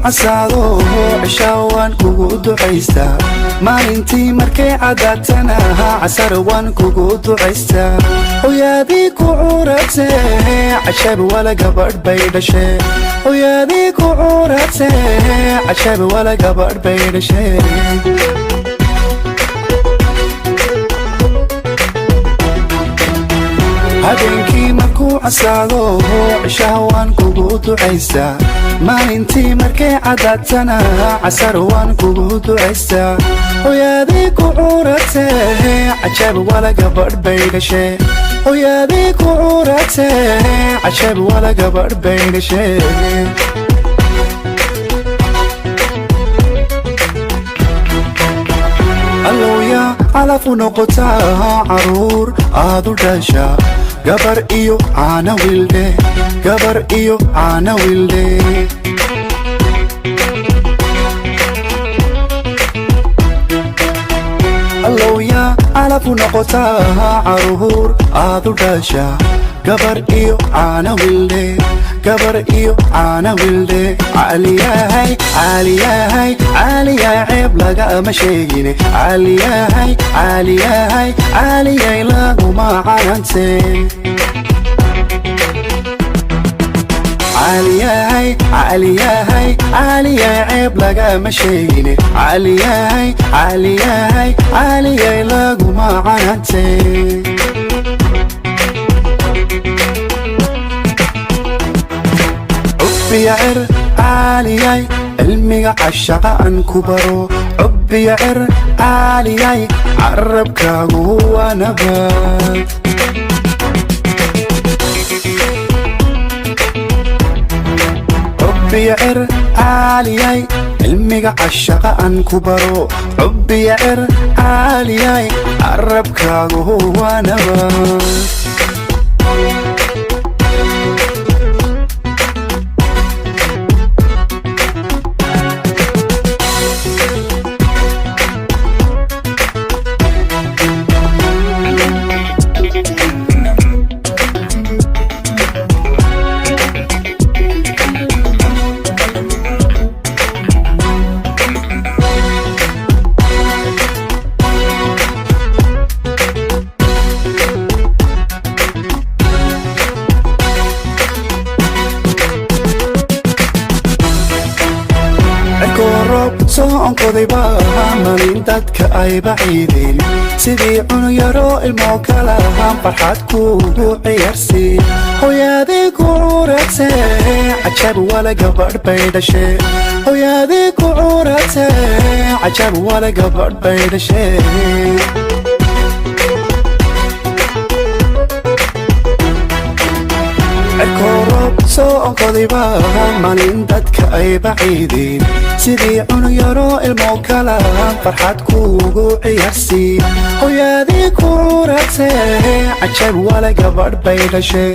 عسادو عشاوان كوكو دعيستا maalintii markay cadaatana casar waan kugu ducaystaa hooyadii ku curatay cashab wala gabadh bay dhashay hooyadii ku curatay cashab wala gabadh bay dhashay habeenkii markuu casaado cishaha waan kugu ducaystaa maalintii markay cadaatana casar waan kugu ducaystaa hooyadii ku curatay cashab wala gabadh bay dhashay hooyadii ku curatay cashab wala gabadh bay dhashay allowya calaf u noqotaa caruur aad u dhasha gabar iyo caana wilde gabar iyo caana wilde allowya calaf u noqotaa caruur aad u dhasha gabar iyo caana wilde gabar iyo caana wilde caliyahay caliyahay caliyaa ceeb lagama sheegine caliyahay caliyahay caliyay laguma canante caliyahay caliyahay caliyaa ceeb lagama sheegine caliyahay caliyahay caliyay laguma canante عبيعر عالياي علمي عشقا أن كبرو عبيعر عالياي عربك هو نبات عبيعر عالياي علمي عشقا أن كبرو عبيعر عالياي عربك هو نبات soonkoday baa malin dadka ay baciideen sidii cunu yaro ilmoo kala farxad kugu ciyaarsiin hooyadii ku curatay cajab wala gabadh bay dhashay hooyadii ku curatay cajab wala gabadh bay dhashay soonkoday baa malin dadka ay baciideen sidii cunu yaro ilmoo kala farxad kugu ciyaarsiin hooyadii ku curatay cajab wala gabadh bay dhashay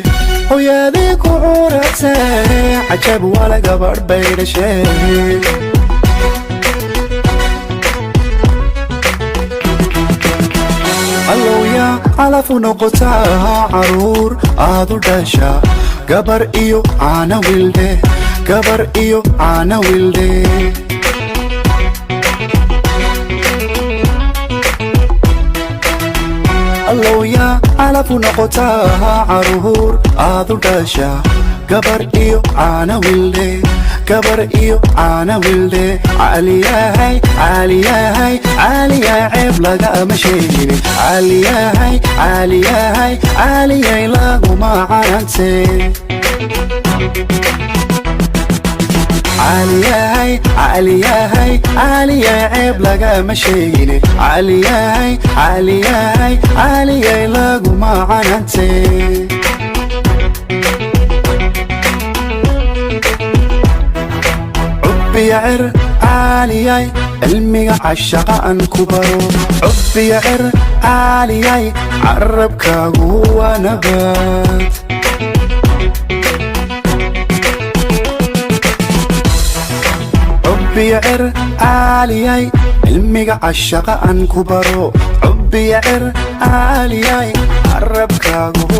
hooyadii ku curatay cajab wala gabadh bay dhashay allowya calaf u noqotaa caruur aad u dhasha gabar iyo caana wilde gabar iyo caana wilde allowya calaf u noqotaa caruur aad u dhasha gabar iyo caana wilde gabar iyo caana wilde caliyahay caliyahay caliyaa ceeb lagama sheegine caliyahay caliyahay caliyay laguma canante caliyahay caliyahay caliyaa ceeb lagama sheegine caliyahay caliyahay caliyay laguma canante عبيعر عالياي علمي عشقا أن كبرو عبيعر عالياي عربك هو نبات عبيعر عالياي علمي عشقا أن كبرو عبيعر عالياي عربك هو